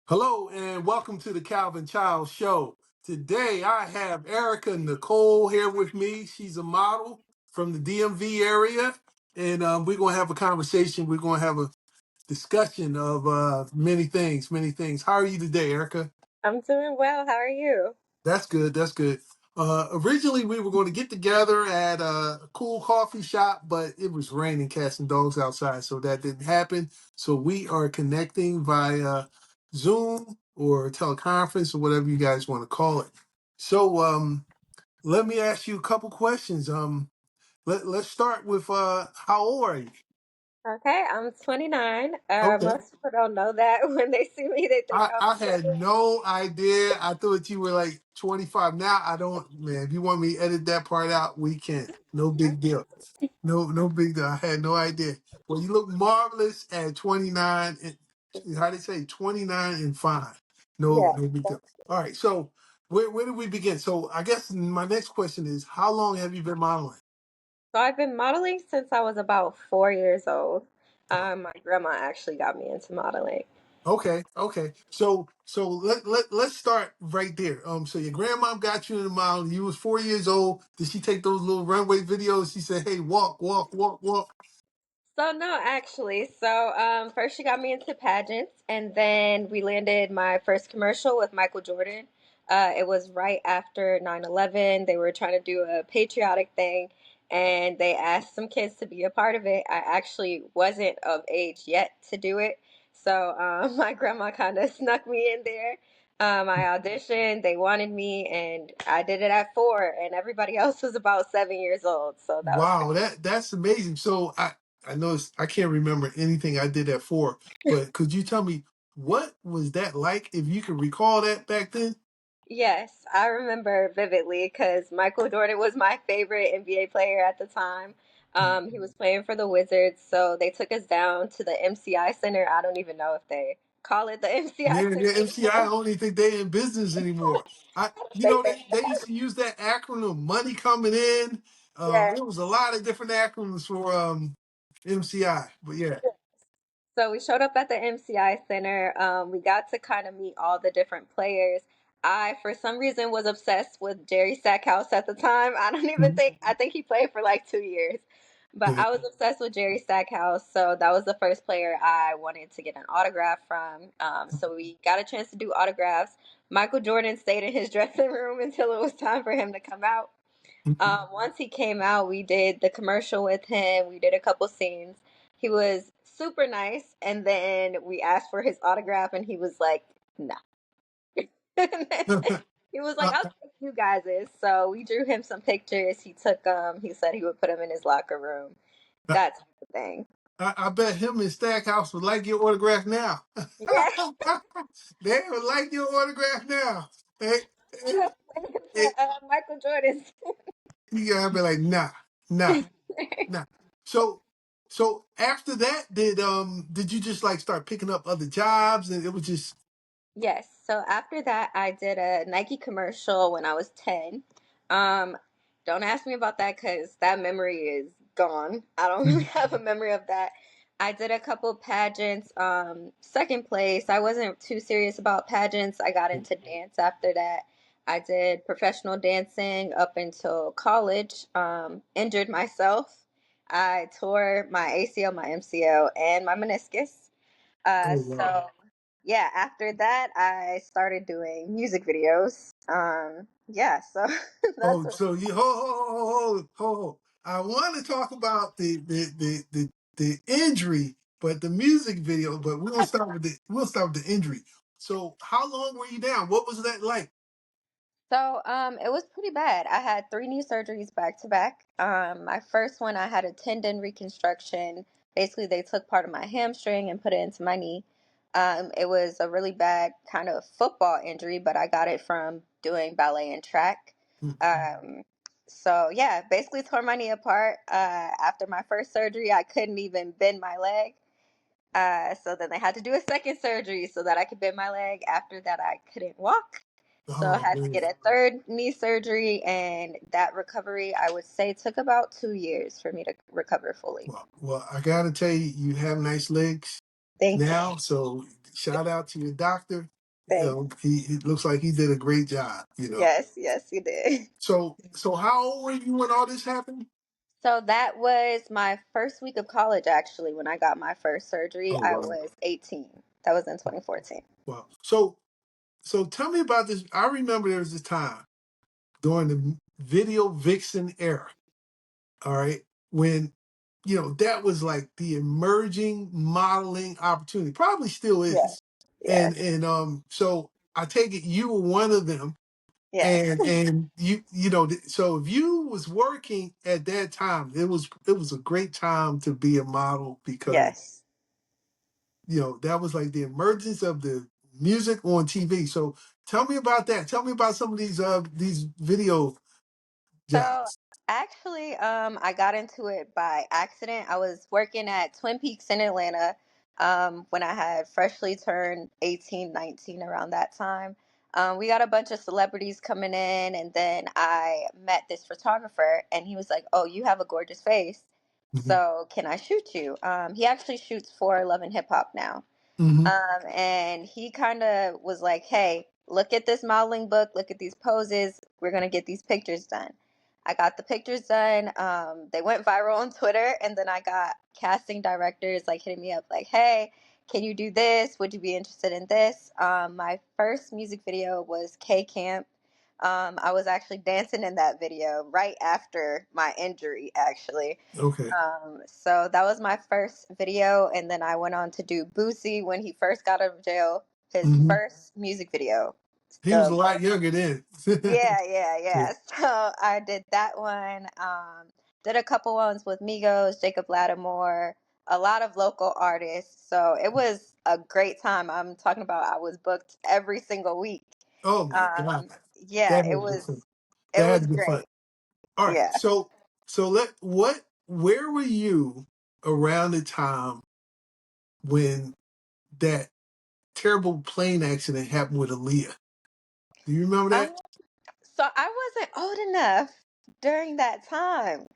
Hello and welcome to the Calvin Child Show. Today I have Erica Nicole here with me. She's a model from the DMV area, and we're going to have a conversation. We're going to have a discussion of many things, many things. How are you today, Erica? I'm doing well. How are you? That's good. That's good. Originally, we were going to get together at a cool coffee shop, but it was raining cats and dogs outside, so that didn't happen. So we are connecting via Zoom or teleconference or whatever you guys want to call it. So let me ask you a couple questions. Let's start with how old are you? Okay, I'm 29. Okay. Most people don't know that. When they see me, they think I'm I had younger. no idea. I thought you were like 25. Now I don't, man. If you want me to edit that part out, we can. No big deal. No big deal. I had no idea. Well, you look marvelous at 29. And how they say 29 and fine. Yeah. No big deal. All right. So where do we begin? So I guess my next question is, how long have you been modeling? So I've been modeling since I was about 4 years old. My grandma actually got me into modeling. Okay. So let's start right there. So your grandma got you in the model. You was 4 years old. Did she take those little runway videos? She said, "Hey, walk." So no, actually. First she got me into pageants, and then we landed my first commercial with Michael Jordan. It was right after 9/11. They were trying to do a patriotic thing, and they asked some kids to be a part of it. I actually wasn't of age yet to do it, so my grandma kind of snuck me in there. I auditioned, they wanted me, and I did it at 4, and everybody else was about 7 years old. So that was Wow, that's amazing. So I know I can't remember anything I did at 4, but could you tell me what was that like? If you could recall that back then. Yes, I remember vividly because Michael Jordan was my favorite NBA player at the time. He was playing for the Wizards, so they took us down to the MCI Center. I don't even know if they call it the MCI Yeah, Center yeah, MCI. I anymore. don't even think they in business anymore. They, They used to use that acronym, money coming in. yeah. There was a lot of different acronyms for MCI, but yeah. So we showed up at the MCI Center. We got to kind of meet all the different players. I, for some reason, was obsessed with Jerry Stackhouse at the time. I don't even Mhm. think, I think he played for like 2 years. But Yeah. I was obsessed with Jerry Stackhouse. So that was the first player I wanted to get an autograph from. So we got a chance to do autographs. Michael Jordan stayed in his dressing room until it was time for him to come out. Mhm. Once he came out, we did the commercial with him. We did a couple scenes. He was super nice, and then we asked for his autograph, and he was like, "No." He was like, I, "I'll take you guys's." So we drew him some pictures. He took He said he would put them in his locker room. I, That type of thing. I bet him and Stackhouse would like your autograph now. Yeah. They would like your autograph now. Hey, hey, hey, Michael Jordan's. you gotta be like, nah. So so after that, did you just like start picking up other jobs and it was just Yes. So after that, I did a Nike commercial when I was 10. Um, don't ask me about that because that memory is gone. I don't really have a memory of that. I did a couple pageants. Second place. I wasn't too serious about pageants. I got into dance after that. I did professional dancing up until college. Injured myself. I tore my ACL, my MCL, and my meniscus. oh wow. So yeah, after that, I started doing music videos. Yeah, so that's Oh, what. so you ho. I want to talk about the injury, but the music video, but we'll start with the injury. So how long were you down? What was that like? It was pretty bad. I had 3 knee surgeries back to back. My first one, I had a tendon reconstruction. Basically, they took part of my hamstring and put it into my knee. It was a really bad kind of football injury, but I got it from doing ballet and track. Um, so yeah, basically tore my knee apart. After my first surgery, I couldn't even bend my leg. So then they had to do a second surgery so that I could bend my leg. After that, I couldn't walk. So I Oh had to man. get a third knee surgery, and that recovery, I would say, took about 2 years for me to recover fully. Well, I gotta tell you, you have nice legs Thank you. now. So shout out to your doctor. Thanks. He looks like he did a great job. Yes, yes, you did. So how old were you when all this happened? So that was my first week of college, actually, when I got my first surgery. Oh I wow, was 18. That was in 2014. wow. So tell me about this. I remember there was a time during the video vixen era. All right, when that was like the emerging modeling opportunity. Probably still Yeah. is. Yes. And so I take it you were one of them. Yes. And so if you was working at that time, it was a great time to be a model because Yes. that was like the emergence of the music on TV. So tell me about that. Tell me about some of these video So jobs. actually, I got into it by accident. I was working at Twin Peaks in Atlanta, when I had freshly turned 18, 19 around that time. We got a bunch of celebrities coming in, and then I met this photographer, and he was like, "Oh, you have a gorgeous face. Hmm. So can I shoot you?" He actually shoots for Love and Hip Hop now. Hmm. And he kind of was like, "Hey, look at this modeling book, look at these poses. We're going to get these pictures done." I got the pictures done. They went viral on Twitter. And then I got casting directors like hitting me up, like, "Hey, can you do this? Would you be interested in this?" My first music video was K Camp. I was actually dancing in that video right after my injury, actually. Okay. So that was my first video, and then I went on to do Boosie when he first got out of jail, his Hmm. first music video. He was The a lot younger then. Yeah, yeah, Yeah. yeah. So I did that one. Did a couple ones with Migos, Jacob Lattimore, a lot of local artists. So it was a great time. I'm talking about I was booked every single week. Oh my God, Um, yeah, that had it to be was fun. it That had was to be fun. great. All right. Yeah. So where were you around the time when that terrible plane accident happened with Aaliyah? Do you remember Um, that? so I wasn't old enough during that time.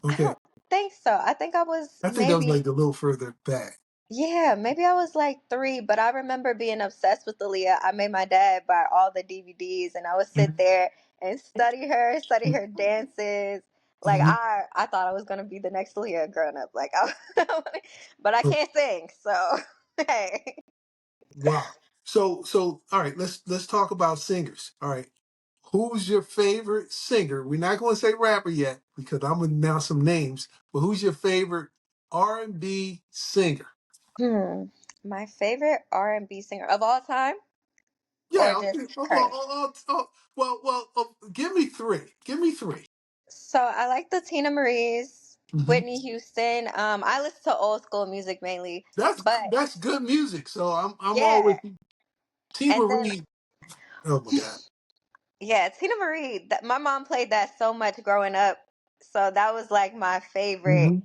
I Okay. don't think so. I think I was I think that was maybe, like a little further back. yeah, maybe I was like 3, but I remember being obsessed with Aaliyah. I made my dad buy all the DVDs, and I would sit Mhm. there and study her dances. Like Mhm. I thought I was gonna be the next Aaliyah growing up. Like but I Oh, can't sing, so hey. wow. So all right, let's talk about singers. All right. Who's your favorite singer? We're not going to say rapper yet because I'm going to announce some names. But who's your favorite R&B singer? Hmm. My favorite R&B singer of all time, or Yeah. just Okay. current? Give me three. Give me three. So I like the Tina Marie's, Hmm. Whitney Houston. I listen to old school music mainly, but That's good music. So I'm all yeah. with you. Tina And then Reid. Oh my God. yeah, Tina Marie. That my mom played that so much growing up, so that was like my favorite, Hmm.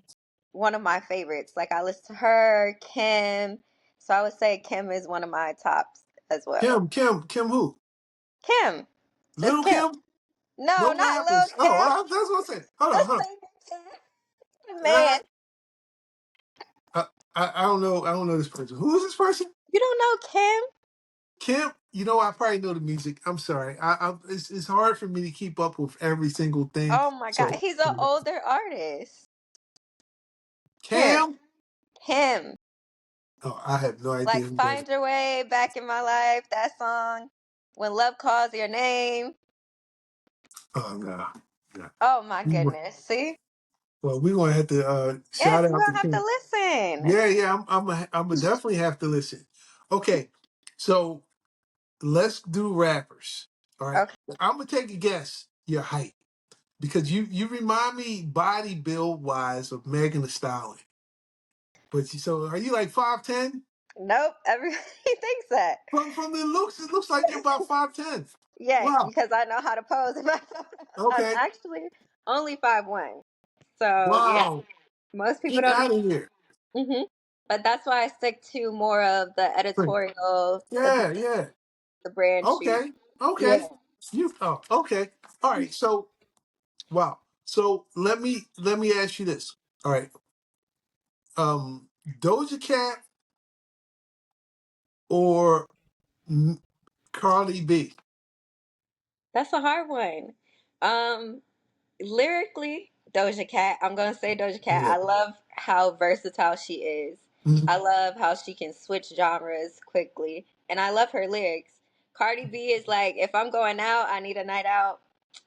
one of my favorites. Like I listen to her, Kim. So I would say Kim is one of my tops as well. Kim who? Kim, just Little Kim. Kim? No, No not Lil rappers. Oh, Kim. that's what I said. Hold on, That's hold Baby Kim. on. Man, I don't know. I don't know this person. Who is this person? you don't know Kim? Kim, I probably know the music. I'm sorry. It's hard for me to keep up with every single thing. Oh my God, So, he's an older artist. Kim, Cam? Kim. Oh, I have no idea Like who that is. "Find Your Way," "Back in My Life," that song. "When Love Calls Your Name." Oh no, no. Oh my We were- goodness. See? Well, we're gonna have to Yes, shout you out to gonna have to Kim. listen. Yeah, yeah. I'm gonna definitely have to listen. Okay, so let's do rappers. All right, Okay. I'm gonna take a guess. Your height, because you remind me body build wise of Megan Thee Stallion. So are you like 5'10"? Nope. Everybody thinks that. From the looks, it looks like you're about 5'10". Yes, Wow. because I know how to pose. I'm Okay. actually only 5'1". So yeah, Wow. most people Get don't out know. of here. But that's why I stick to more of the editorial, Yeah, yeah. the brand shoot. Okay. Okay. Yeah. Okay. All right. So wow. So let me ask you this. All right. Doja Cat or Cardi B. That's a hard one. Um, Lyrically, Doja Cat. I'm gonna say Doja Cat. Yeah. I love how versatile she is. I Mhm. love how she can switch genres quickly, and I love her lyrics. Cardi B is like, if I'm going out, I need a night out.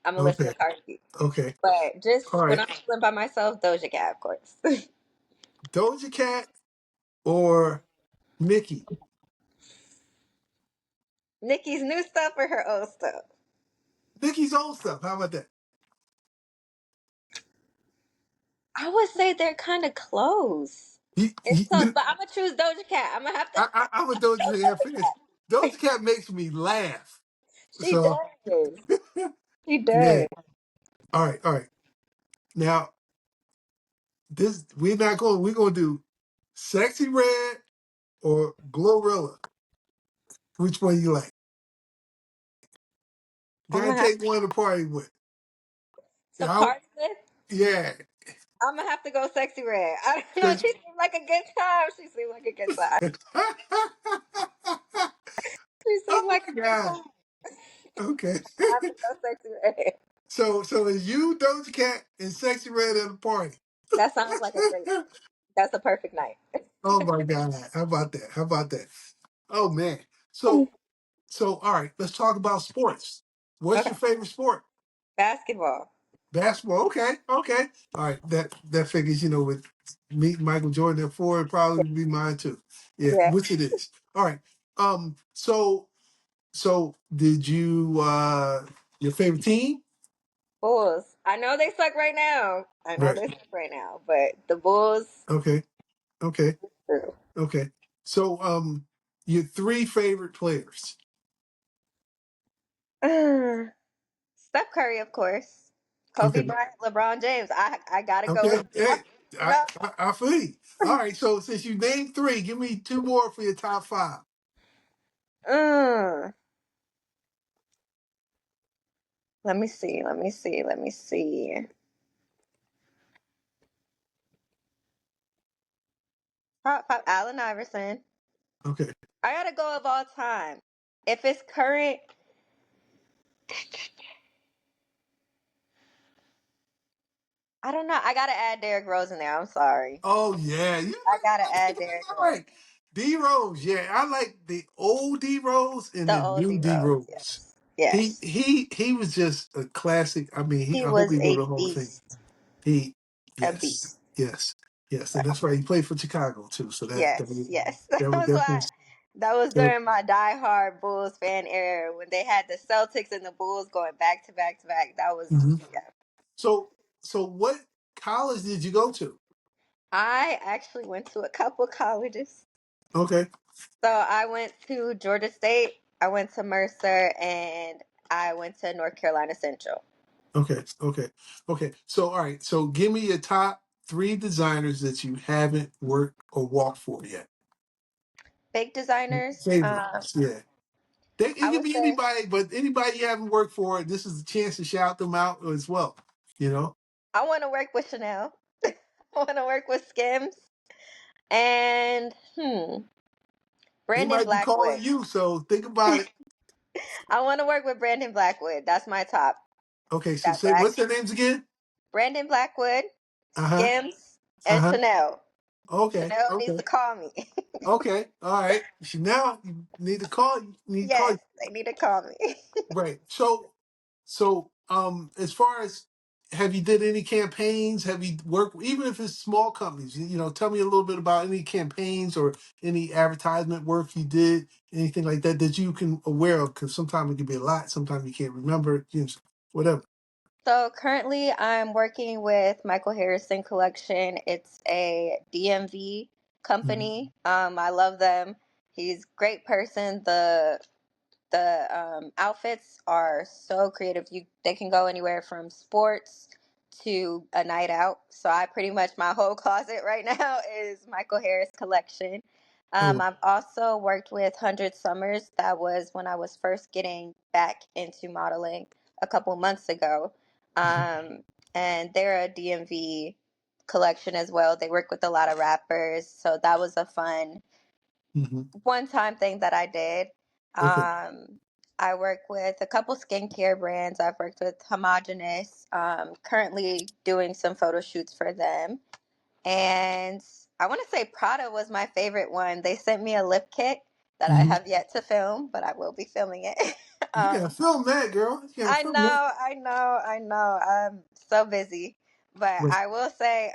I'm gonna listen Okay. to Cardi B. Okay. But All just when right. I'm chilling by myself, Doja Cat, of course. Doja Cat or Nicki? Nicki's new stuff or her old stuff? Nicki's old stuff. How about that? I would say they're kind of close. You, It's you, close, you, but I'm gonna choose Doja Cat. I'm gonna have to I'm a Doja choose Cat Doja finish. Cat. Doja Cat makes me laugh. She So does. She yeah. does. All right. All right. Now this we're gonna do Sexy Red or Glorilla. Which one you like? I'm Gotta gonna have take one to party with. to Yeah. party with. Yeah. I'm gonna have to go Sexy Red. I don't know. 'Cause- She seemed like a good time. She seemed like a good time. She seemed oh like my a good God. time. Okay. I have to go Sexy Red. So it's you, Doja Cat, and Sexy Red at a party. That sounds like a great. That's a perfect night. oh my God. How about that? How about that? Oh man. So all right, let's talk about sports. What's Okay. your favorite sport? Basketball. Basketball. Okay, okay. All right, that figures. With me, Michael Jordan at four, it'd probably be mine too. Yeah, Yeah. which it is. All right. So did you your favorite team? Bulls. I know they suck right now. I know Right. they suck right now, but the Bulls. Okay. Okay. True. Okay. So your three favorite players. Steph Curry, of course. Kobe Okay. Bryant, LeBron James. I gotta go Okay. with Hey, you know. I feel you. All right. So since you named three, give me two more for your top five. Mm. Let me see. Let me see. Let me see. Pop Allen Iverson. Okay. I gotta go of all time. If it's current, I don't know. I gotta add Derrick Rose in there. I'm sorry. Oh yeah, you I gotta okay, add Derrick all Rose. right. D Rose, yeah, I like the old D Rose and The the old new D D Rose. Rose. Yes. He Yes. he he was just a classic. I mean, He I hope was he go a to the Hall of Fame. beast. He, A yes, beast. yes, yes, and that's right. He played for Chicago too, so Yes. Yes. That that would was definitely. why. That was That, during my diehard Bulls fan era when they had the Celtics and the Bulls going back to back to back. That was mhm. yeah. So what college did you go to? I actually went to a couple colleges. Okay, So I went to Georgia State, I went to Mercer, and I went to North Carolina Central. okay. So all right, so give me your top three designers that you haven't worked or walked for yet. Big designers. Favorites, yeah. It I can would be say anybody, but anybody you haven't worked for, this is a chance to shout them out as well. You know, I want to work with Chanel. I want to work with Skims and they Brandon might be calling Blackwood. you, so think about it. I want to work with Brandon Blackwood. That's my top. Okay, so That say black what's their names again? Brandon Blackwood, Uh huh. Skims, Uh and huh. Chanel. Okay. Chanel needs Okay. to call me. Okay. All right. So now you need to call. You need to call. Yes, they need to call me. Right. So as far as have you did any campaigns? Have you worked even if it's small companies? Tell me a little bit about any campaigns or any advertisement work you did, anything like that that you can aware of. Because sometimes it can be a lot. Sometimes you can't remember. Whatever. So currently, I'm working with Michael Harrison Collection. It's a DMV Mhm. company. I love them. He's a great person. The outfits are so creative. They can go anywhere from sports to a night out. So I pretty much my whole closet right now is Michael Harris collection. Oh. I've also worked with 100 Summers. That was when I was first getting back into modeling a couple months ago. Mhm. And they're a DMV collection as well. They work with a lot of rappers. So that was a fun Mhm. one time thing that I did. Okay. Um, I work with a couple skincare brands. I've worked with Homogeneous, currently doing some photo shoots for them. And I want to say Prada was my favorite one. They sent me a lip kit that I Hmm. have yet to film, but I will be filming it. You gotta film that, girl. You gotta I film that. know, I know, I know. I'm so busy. But But I will say,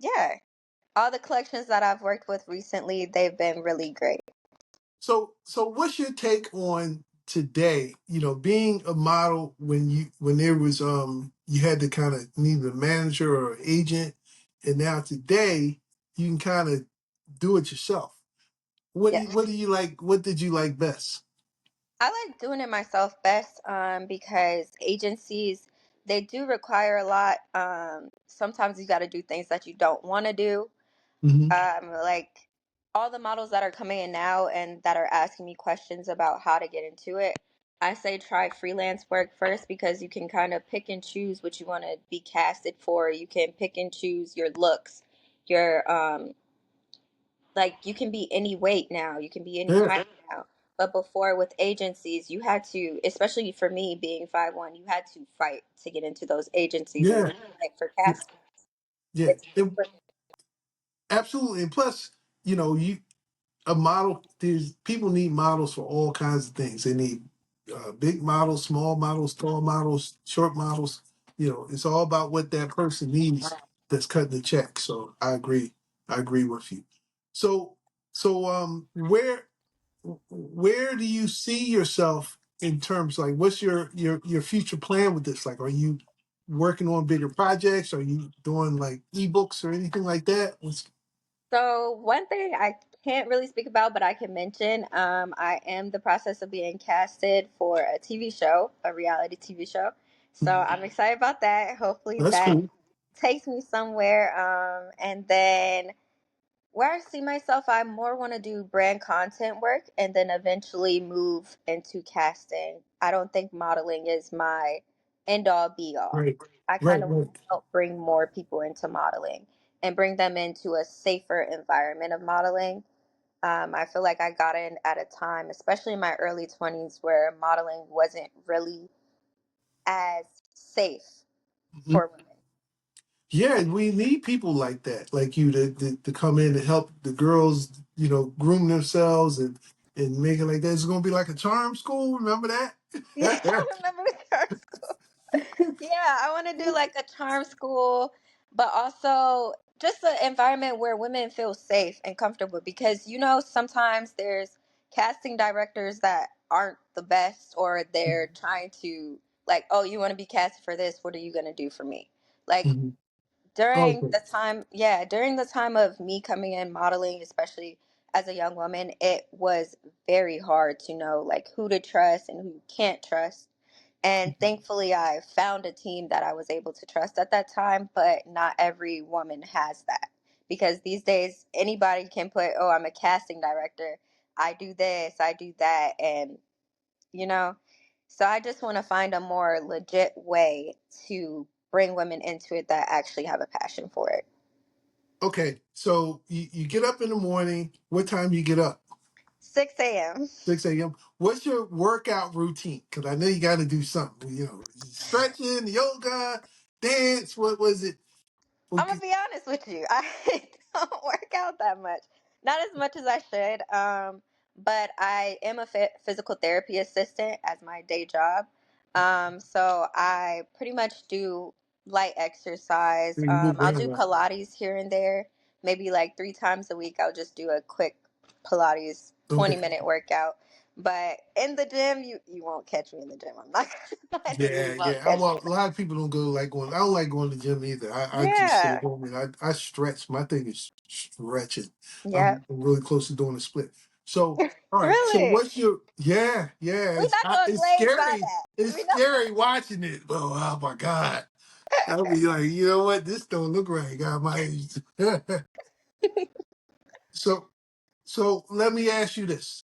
yeah, all the collections that I've worked with recently, they've been really great. so what's your take on today? You know, being a model when there was you had to kind of need a manager or agent, and now today you can kind of do it yourself. Yeah. What do you like? What did you like best? I like doing it myself best, because agencies, they do require a lot. Sometimes you got to do things that you don't want to do. Hmm. Like all the models that are coming in now and that are asking me questions about how to get into it, I say try freelance work first because you can kind of pick and choose what you want to be casted for. You can pick and choose your looks, your like you can be any weight now, you can be any Yeah, height now. But before with agencies, you had to, especially for me being 5'1", you had to fight to get into those agencies and yeah, like for yeah, casting. yeah. It's super. Absolutely. And plus, you know, you a model. There's people need models for all kinds of things. They need big models, small models, tall models, short models. You know, it's all about what that person needs that's cutting the check. So I agree. I agree with you. So where do you see yourself in terms like what's your future plan with this? Like, are you working on bigger projects? Are you doing like ebooks or anything like that? So one thing I can't really speak about, but I can mention, I am the process of being casted for a TV show, a reality TV show. So I'm excited about that. Hopefully That's that cool. takes me somewhere. And then where I see myself, I more want to do brand content work and then eventually move into casting. I don't think modeling is my end all be all. Right. I kind Right. of want Right. to help bring more people into modeling and bring them into a safer environment of modeling. I feel like I got in at a time, especially in my early 20s, where modeling wasn't really as safe Mhm. for women. Yeah, we need people like that, like you, to come in and help the girls, you know, groom themselves and make it like that. It's going to be like a charm school. Remember Yeah, that? I remember the charm school. Yeah, I want to do like a charm school, but also just an environment where women feel safe and comfortable because sometimes there's casting directors that aren't the best or they're trying to like, "Oh, you want to be casted for this, what are you going to do for me?" Like Mhm. during Okay. the time, yeah, during the time of me coming in modeling, especially as a young woman, it was very hard to know like who to trust and who you can't trust. And thankfully, I found a team that I was able to trust at that time, but not every woman has that. Because these days, anybody can put, "Oh, I'm a casting director. I do this, I do that." And, you know, so I just want to find a more legit way to bring women into it that actually have a passion for it. Okay. So you get up in the morning. What time you get up? 6 a.m. 6 a.m. What's your workout routine? Because I know you got to do something. You know, stretching, yoga, dance. What was it? I'm gonna Okay. be honest with you. I don't work out that much. Not as much as I should. But I am a physical therapy assistant as my day job. So I pretty much do light exercise. You move I'll around do a lot. Pilates here and there. Maybe like 3 times a week. I'll just do a quick Pilates Okay. 20-minute workout. But in the gym, you won't catch me in the gym. I'm not gonna lie to you. Yeah, You won't yeah. catch Well, me. a lot of people don't go like going. I don't like going to the gym either. I just stay Yeah. home and I stretch. My thing is stretching. Yeah. I'm really close to doing a split. So, all right. So, Really? what's your? Yeah, yeah. We're not gonna It's glaze by scary. that. It's We know. scary watching it. Oh my god. I'll be like, you know what? This don't look right. Got my age. so, so let me ask you this: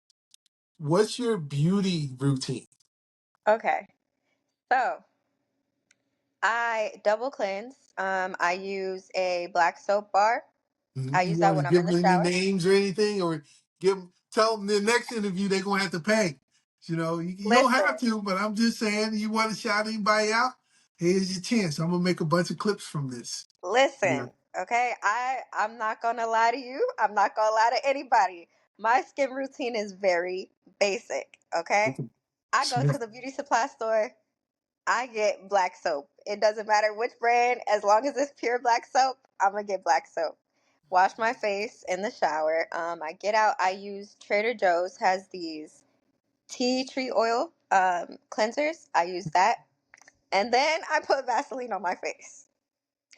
what's your beauty routine? Okay. So I double cleanse. I use a black soap bar. I You use that want to when I'm give in the them any shower. names or anything, or tell them the next interview they're gonna have to pay. You don't have Listen, to, but I'm just saying, you want to shout anybody out? Here's your chance. I'm gonna make a bunch of clips from this. Yeah. listen, okay? I'm not gonna lie to you. I'm not gonna lie to anybody. My skin routine is very basic, okay? Okay. I go to Smith. the beauty supply store, I get black soap. It doesn't matter which brand, as long as it's pure black soap, I'm gonna get black soap. Wash my face in the shower. I get out, I use Trader Joe's has these tea tree oil cleansers. I use that. And then I put Vaseline on my face.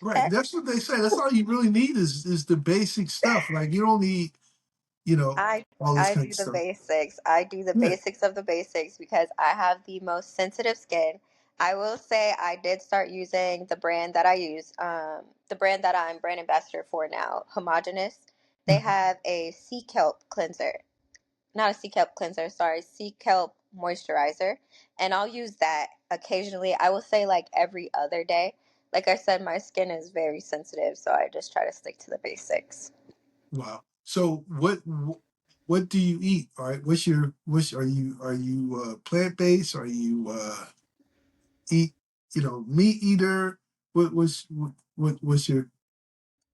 Right. Okay? That's what they say. That's all you really need is the basic stuff. Like you don't need, I all this I kind of do the stuff. basics. I do the Yeah. basics of the basics because I have the most sensitive skin. I will say I did start using the brand that I use, the brand that I'm brand ambassador for now, Homogeneous. They Mhm. have a sea kelp cleanser. Not a sea kelp cleanser, sorry, sea kelp moisturizer. And I'll use that occasionally. I will say like every other day. Like I said, my skin is very sensitive, so I just try to stick to the basics. Wow. So what do you eat? All right. What's are you plant based? Are you eat meat eater? What's your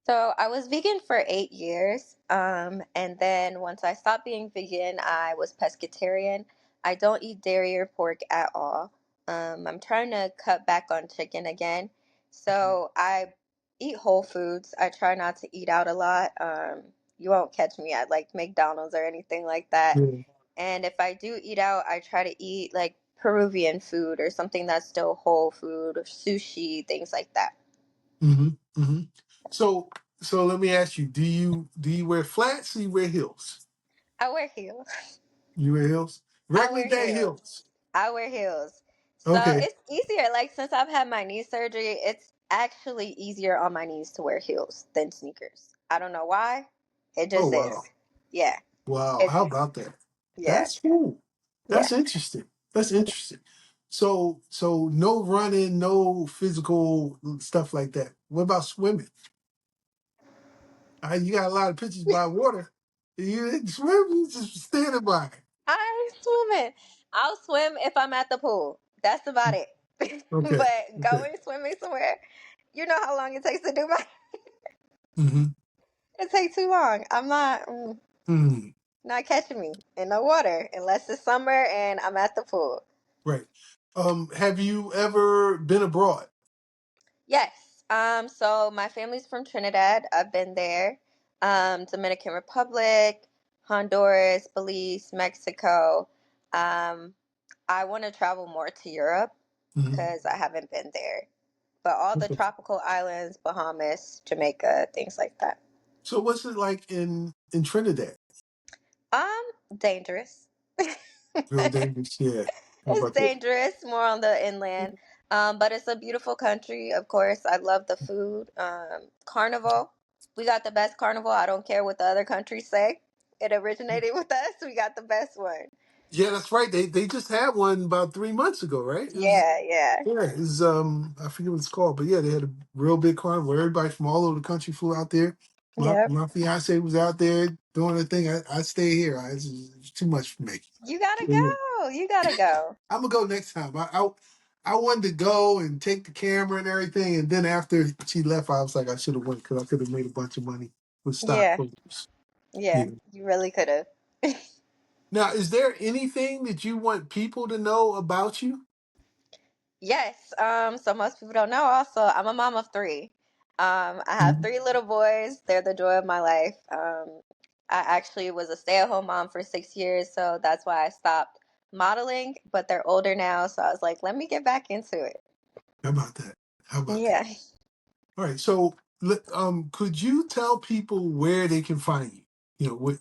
So I was vegan for 8 years. And then once I stopped being vegan, I was pescatarian. I don't eat dairy or pork at all. I'm trying to cut back on chicken again. So I eat whole foods. I try not to eat out a lot. You won't catch me at like McDonald's or anything like that. yeah. And if I do eat out, I try to eat like Peruvian food or something that's still whole food or sushi, things like that. Mm-hmm. Mm-hmm. So so let me ask you, do you wear flats or you wear heels? I wear heels. You wear heels? I Regular wear day heels. heels. I wear heels. So Okay. it's easier. Like since I've had my knee surgery, it's actually easier on my knees to wear heels than sneakers. I don't know why. It Oh just wow. is. Yeah. Wow. It's How about that? yeah. That's cool. Yeah. That's interesting. That's interesting. So no running, no physical stuff like that. What about swimming? You got a lot of pictures by water. You didn't swim, you just standing by. I swim it. I'll swim if I'm at the pool. That's about it. Okay. But Okay. going swimming somewhere, you know how long it takes to do my Mm-hmm. it takes too long. I'm Mm, not catching me in the water unless it's summer and I'm at the pool. right. Have you ever been abroad? Yes. So my family's from Trinidad. I've been there. Dominican Republic, Honduras, Belize, Mexico. Um, I want to travel more to Europe Mm-hmm. because I haven't been there. But all the tropical islands, Bahamas, Jamaica, things like that. So what's it like in Trinidad? Dangerous. Real dangerous. Yeah. How It's about that? dangerous, more on the inland. But it's a beautiful country, of course. I love the food. Carnival. We got the best carnival. I don't care what the other countries say. It originated with us. We got the best one. Yeah, that's right. They just had one about 3 months ago, right? Yeah, yeah. I forget what it's called, but yeah, they had a real big carnival. Everybody from all over the country flew out there. My Yep. my fiance was out there doing the thing. I stay here. It's too much for me. You gotta Yeah. go. You gotta go. I'm gonna go next time. I wanted to go and take the camera and everything, and then after she left, I was like, I should have went because I could have made a bunch of money with stock Yeah, photos. yeah. Yeah. You really could have. Now, is there anything that you want people to know about you? Yes. So most people don't know also, I'm a mom of three. I have Mhm. three little boys. They're the joy of my life. I actually was a stay-at-home mom for 6 years, so that's why I stopped modeling, but they're older now, so I was like, let me get back into it. How about that? How about that? Yeah. All right. So, could you tell people where they can find you? What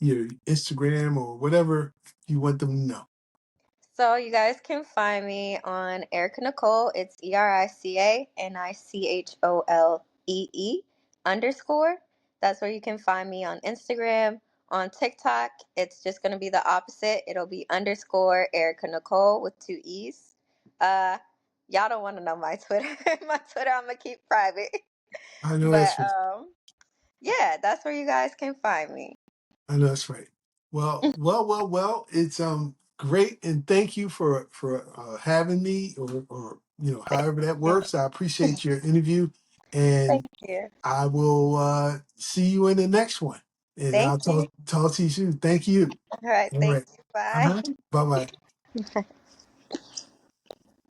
your Instagram or whatever you want them to know. So you guys can find me on Erica Nicole. It's ERICANICHOLEE underscore. That's where you can find me on Instagram. On TikTok, it's just gonna be the opposite. It'll be underscore Erica Nicole with two E's. Uh y'all don't want to know my Twitter. My Twitter I'm gonna keep private. I know But that's right. yeah, that's where you guys can find me. I know that's right. Well. It's Great, and thank you for having me, or Thank however that you. works. I appreciate your interview, and Thank you. I will see you in the next one. And Thank I'll you. talk to you soon. Thank you. All right. All Thank right. you. Bye. Uh-huh. Bye bye.